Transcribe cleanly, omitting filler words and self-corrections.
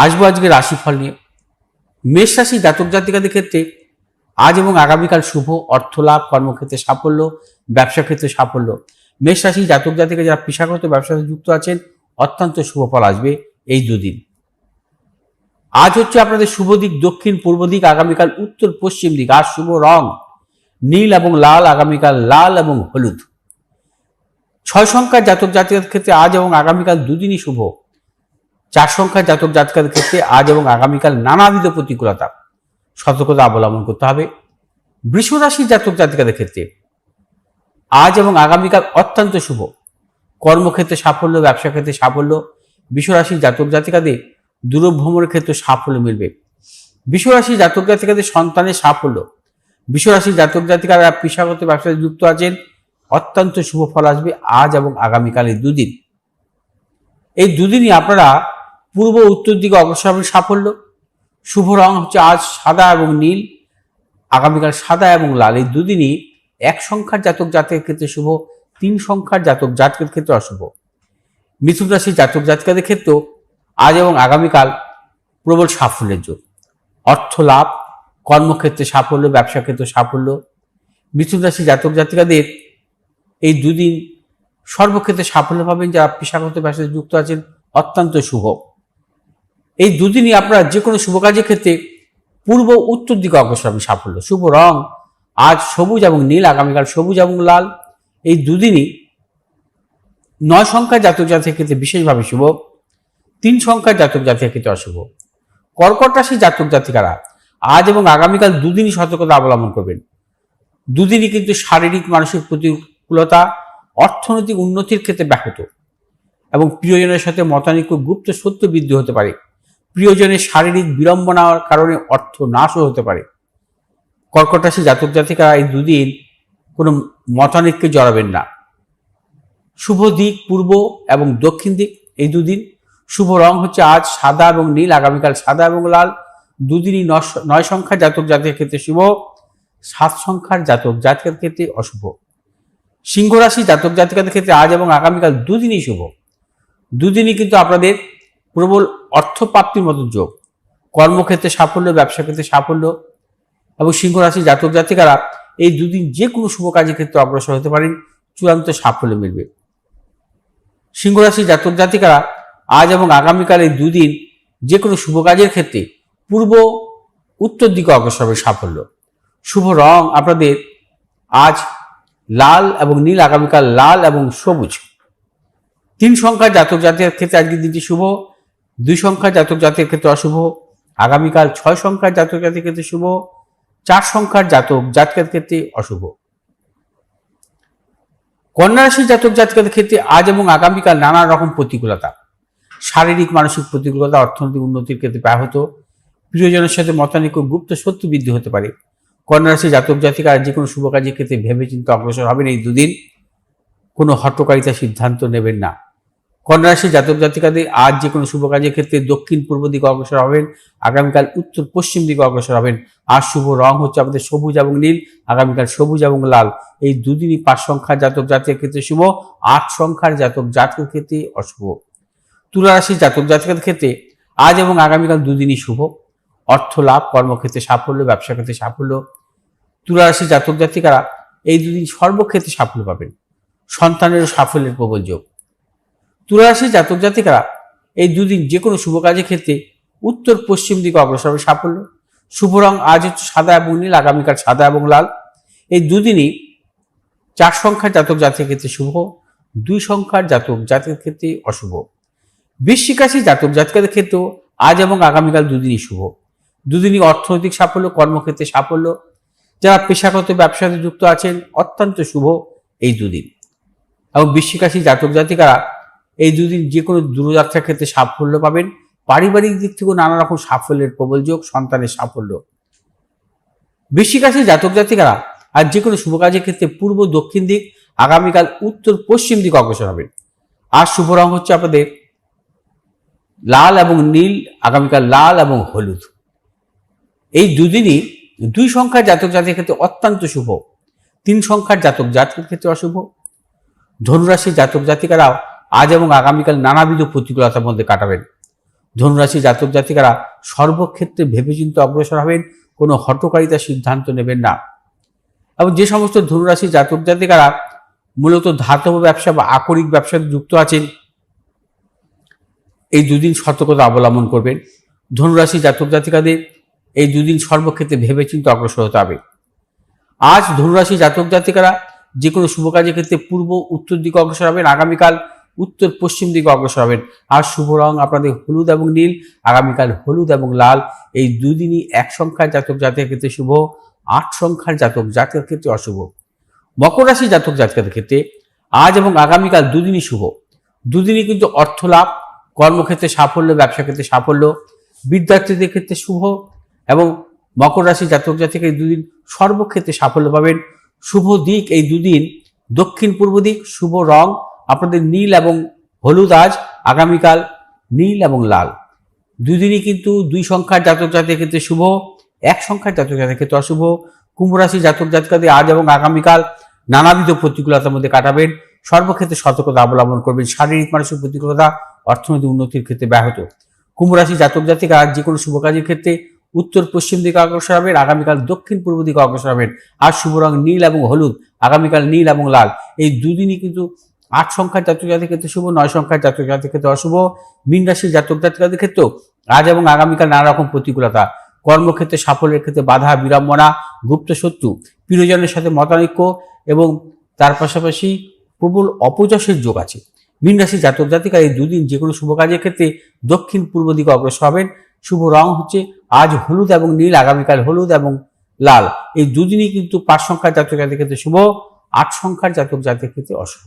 আসবো আজকে রাশিফল নিয়ে। মেষ রাশি জাতক জাতিকাদের ক্ষেত্রে আজ এবং আগামীকাল শুভ, অর্থ লাভ, কর্মক্ষেত্রে সাফল্য, ব্যবসা ক্ষেত্রে সাফল্য। মেষ রাশি জাতক জাতিকা যারা পেশাগত ব্যবসার সাথে যুক্ত আছেন অত্যন্ত শুভ ফল আসবে এই দুদিন। আজ হচ্ছে আপনাদের শুভ দিক দক্ষিণ পূর্ব দিক, আগামীকাল উত্তর পশ্চিম দিক। আর শুভ রং নীল এবং লাল, আগামীকাল লাল এবং হলুদ। 6 সংখ্যার জাতক জাতিকাদের ক্ষেত্রে আজ এবং আগামীকাল দুদিনই শুভ। 4 সংখ্যার জাতক জাতিকাদের ক্ষেত্রে আজ এবং আগামীকাল নানাবিধ প্রতিকূলতা, সতর্কতা অবলম্বন করতে হবে। বৃষ রাশির জাতক জাতিকাদের ক্ষেত্রে আজ এবং আগামীকাল অত্যন্ত শুভ। কর্মক্ষেত্রে সাফল্য, ব্যবসা ক্ষেত্রে সাফল্য। বৃষ রাশির জাতক জাতিকাদের দূরভ্রমণের ক্ষেত্রে সাফল্য মিলবে। বৃষ রাশির জাতক জাতিকাদের সন্তানের সাফল্য। বৃষ রাশির জাতক জাতিকারা পেশাগত ব্যবসায় যুক্ত আছেন অত্যন্ত শুভ ফল আসবে আজ এবং আগামীকাল এই দুদিন। এই দুদিনই আপনারা পূর্ব উত্তর দিকে অগ্রসর হবেন সাফল্য। শুভ রং হচ্ছে আজ সাদা এবং নীল, আগামীকাল সাদা এবং লাল। এই দুদিনই 1 সংখ্যার জাতক জাতকের ক্ষেত্রে শুভ, 3 সংখ্যার জাতক জাতকের ক্ষেত্রে অশুভ। মিথুন রাশির জাতক জাতিকাদের ক্ষেত্রেও আজ এবং আগামীকাল প্রবল সাফল্যের যোগ। অর্থ লাভ, কর্মক্ষেত্রে সাফল্য, ব্যবসা ক্ষেত্রে সাফল্য। মিথুন রাশির জাতক জাতিকাদের এই দুদিন সর্বক্ষেত্রে সাফল্য পাবেন। যারা পেশাগত ব্যবসায় যুক্ত আছেন অত্যন্ত শুভ। এই দুদিনই আপনারা যে কোনো শুভ কাজের ক্ষেত্রে পূর্ব উত্তর দিকে অগ্রসর হবেন সাফল্য। শুভ রং আজ সবুজ এবং নীল, আগামীকাল সবুজ এবং লাল। এই দুদিনই 9 সংখ্যার জাতক জাতিকের ক্ষেত্রে বিশেষভাবে শুভ, 3 সংখ্যার জাতক জাতিকের ক্ষেত্রে অশুভ। কর্কট রাশির জাতক জাতিকারা আজ এবং আগামীকাল দুদিনই সতর্কতা অবলম্বন করবেন। দুদিনই কিন্তু শারীরিক মানসিক প্রতিকূলতা, অর্থনৈতিক উন্নতির ক্ষেত্রে ব্যাহত এবং প্রিয়জনের সাথে মতানৈক্য, গুপ্ত সত্য বৃদ্ধি হতে পারে। প্রিয়জনের শারীরিক বিড়ম্বনার কারণে অর্থ নাশও হতে পারে। কর্কট রাশি জাতক জাতিকারা এই দুদিন কোনো মতানৈক্যে জড়াবেন না। শুভ দিক পূর্ব এবং দক্ষিণ দিক এই দুদিন। শুভ রং হচ্ছে আজ সাদা এবং নীল, আগামীকাল সাদা এবং লাল। দুদিনই 9 সংখ্যার জাতক জাতিকের ক্ষেত্রে শুভ, 7 সংখ্যার জাতক জাতিকের ক্ষেত্রে অশুভ। সিংহ রাশি জাতক জাতিকাদের ক্ষেত্রে আজ এবং আগামীকাল দুদিনই শুভ। দুদিনই কিন্তু আপনাদের প্রবল অর্থপ্রাপ্তির মতো যোগ। কর্মক্ষেত্রে সাফল্য, ব্যবসা ক্ষেত্রে সাফল্য এবং সিংহ রাশি জাতক জাতিকারা এই দুদিন যে কোনো শুভ কাজের ক্ষেত্রে অগ্রসর হতে পারেন, চূড়ান্ত সাফল্য মিলবে। সিংহ রাশি জাতক জাতিকারা আজ এবং আগামীকাল এই দুদিন যে কোনো শুভ কাজের ক্ষেত্রে পূর্ব উত্তর দিকে অগ্রসর হবে সাফল্য। শুভ রং আপনাদের আজ লাল এবং নীল, আগামীকাল লাল এবং সবুজ। 3 সংখ্যার জাতক জাতিকের ক্ষেত্রে আজকের দিনটি শুভ, 2 সংখ্যার জাতক জাতিকের ক্ষেত্রে অশুভ। আগামীকাল 6 সংখ্যার জাতক জাতিকের ক্ষেত্রে শুভ, 4 সংখ্যার জাতক জাতিকের ক্ষেত্রে অশুভ। কন্যা রাশির জাতক জাতিকাদের ক্ষেত্রে আজ এবং আগামীকাল নানা রকম প্রতিকূলতা, শারীরিক মানসিক প্রতিকূলতা, অর্থনৈতিক উন্নতির ক্ষেত্রে ব্যাহত, প্রিয়জনের সাথে মতানৈক্য, গুপ্ত শত্রু বৃদ্ধি হতে পারে। কন্যা রাশির জাতক জাতিকা যে কোনো শুভ কাজের ক্ষেত্রে ভেবেচিন্তে অগ্রসর হবেন এই দুদিন। কোনো হঠকারিতা সিদ্ধান্ত নেবেন না। কন্যা রাশির জাতক জাতিকাদের আজ যে কোনো শুভ কাজের ক্ষেত্রে দক্ষিণ পূর্ব দিকে অগ্রসর হবেন, আগামীকাল উত্তর পশ্চিম দিকে অগ্রসর হবেন। আর শুভ রং হচ্ছে আমাদের সবুজ এবং নীল, আগামীকাল সবুজ এবং লাল। এই দুদিনই 5 সংখ্যার জাতক জাতিকের ক্ষেত্রে শুভ, 8 সংখ্যার জাতক জাতিকের ক্ষেত্রে অশুভ। তুলা রাশির জাতক জাতিকাদের ক্ষেত্রে আজ এবং আগামীকাল দুদিনই শুভ। অর্থ লাভ, কর্মক্ষেত্রে সাফল্য, ব্যবসা ক্ষেত্রে সাফল্য। তুলা রাশির জাতক জাতিকারা এই দুদিন সর্বক্ষেত্রে সাফল্য পাবেন। সন্তানের সাফল্যের প্রবল যোগ। তুলা রাশির জাতক জাতিকারা এই দুদিন যে কোনো শুভ কাজের ক্ষেত্রে উত্তর পশ্চিম দিকে অগ্রসর হবে সাফল্য। শুভ রং আজ হচ্ছে সাদা এবং নীল, আগামীকাল সাদা এবং লাল। এই দুদিনই 4 সংখ্যার জাতক জাতিকের ক্ষেত্রে শুভ, 2 সংখ্যার জাতক জাতিকের ক্ষেত্রে অশুভ। বৃশ্চিক রাশির জাতক জাতিকাদের ক্ষেত্রেও আজ এবং আগামীকাল দুদিনই শুভ। দুদিনই অর্থনৈতিক সাফল্য, কর্মক্ষেত্রে সাফল্য। যারা পেশাগত ব্যবসাতে যুক্ত আছেন অত্যন্ত শুভ এই দুদিন। এবং বৃশ্চিক রাশির জাতক জাতিকারা এই দুদিন যে কোনো দূরযাত্রার ক্ষেত্রে সাফল্য পাবেন। পারিবারিক দিক থেকেও নানা রকম সাফল্যের প্রবল যোগ, সন্তানের সাফল্য। বৃশ্চিক রাশির জাতক জাতিকারা আর যে কোনো শুভ কাজের ক্ষেত্রে পূর্ব দক্ষিণ দিক, আগামীকাল উত্তর পশ্চিম দিকে অগ্রসর হবেন। আর শুভ রং হচ্ছে আপনাদের লাল এবং নীল, আগামীকাল লাল এবং হলুদ। এই দুদিনই 2 সংখ্যার জাতক জাতিকের ক্ষেত্রে অত্যন্ত শুভ, 3 সংখ্যার জাতক জাতিকের ক্ষেত্রে অশুভ। ধনুরাশির জাতক জাতিকারাও আজ এবং আগামীকাল নানাবিধ প্রতিকূলতার মধ্যে কাটাবেন। ধনুরাশি জাতক জাতিকারা সর্বক্ষেত্রে ভেবেচিন্তে অগ্রসর হবেন, কোনো হঠকারিতার সিদ্ধান্ত নেবেন না। এবং যে সমস্ত ধনুরাশি জাতক জাতিকারা মূলত ধাতব ব্যবসা বা আকরিক ব্যবসাতে যুক্ত আছেন, এই দুদিন সতর্কতা অবলম্বন করবেন। ধনুরাশি জাতক জাতিকাদের এই দুদিন সর্বক্ষেত্রে ভেবেচিন্তে অগ্রসর হতে হবে। আজ ধনুরাশি জাতক জাতিকারা যে কোনো শুভ কাজের ক্ষেত্রে পূর্ব উত্তর দিকে অগ্রসর হবেন, আগামীকাল উত্তর পশ্চিম দিকে অগ্রসর হবেন। আর শুভ রং আপনাদের হলুদ এবং নীল, আগামীকাল হলুদ এবং লাল। এই দুদিনই 1 সংখ্যার জাতক জাতিকের ক্ষেত্রে শুভ, 8 সংখ্যার জাতক জাতিকের ক্ষেত্রে অশুভ। মকর রাশি জাতক জাতিকাদের ক্ষেত্রে আজ এবং আগামীকাল দুদিনই শুভ। দুদিনই কিন্তু অর্থ লাভ, কর্মক্ষেত্রে সাফল্য, ব্যবসা ক্ষেত্রে সাফল্য, বিদ্যার্থীদের ক্ষেত্রে শুভ। এবং মকর রাশি জাতক জাতিক এই দুদিন সর্বক্ষেত্রে সাফল্য পাবেন। শুভ দিক এই দুদিন দক্ষিণ পূর্ব দিক। শুভ রং আপনাদের নীল এবং হলুদ আজ, আগামীকাল নীল এবং লাল। দুদিনই কিন্তু 2 সংখ্যার জাতক জাতিকের ক্ষেত্রে শুভ, 1 সংখ্যার জাতক জাতিকের ক্ষেত্রে অশুভ। কুম্ভ রাশি জাতক জাতিকাদের আজ এবং আগামীকাল নানাবিধ প্রতিকূলতার মধ্যে কাটাবেন। সর্বক্ষেত্রে সতর্কতা অবলম্বন করবেন। শারীরিক মানসিক প্রতিকূলতা অর্থনৈতিক উন্নতির ক্ষেত্রে ব্যাহত। কুম্ভ রাশি জাতক জাতিকা আজ যে কোনো শুভ কাজের ক্ষেত্রে উত্তর পশ্চিম দিকে অগ্রসর হবেন, আগামীকাল দক্ষিণ পূর্ব দিকে অগ্রসর হবেন। আর শুভ রং নীল এবং হলুদ, আগামীকাল নীল এবং লাল। এই দুদিনই কিন্তু 8 সংখ্যার জাতক জাতিকের ক্ষেত্রে শুভ, 9 সংখ্যার জাতক জাতিকের ক্ষেত্রে অশুভ। মীন রাশির জাতক জাতিকাদের ক্ষেত্রেও আজ এবং আগামীকাল নানা রকম প্রতিকূলতা, কর্মক্ষেত্রে সাফল্যের ক্ষেত্রে বাধা বিড়ম্বনা, গুপ্ত শত্রু, প্রিয়জনের সাথে মতানৈক্য এবং তার পাশাপাশি প্রবল অপযশের যোগ আছে। মীন রাশির জাতক জাতিকা এই দুদিন যে কোনো শুভ কাজের ক্ষেত্রে দক্ষিণ পূর্ব দিকে অগ্রসর হবেন। শুভ রং হচ্ছে আজ হলুদ এবং নীল, আগামীকাল হলুদ এবং লাল। এই দুদিনই কিন্তু 5 সংখ্যার জাতক জাতিকের ক্ষেত্রে শুভ, 8 সংখ্যার জাতক জাতিকের ক্ষেত্রে অশুভ।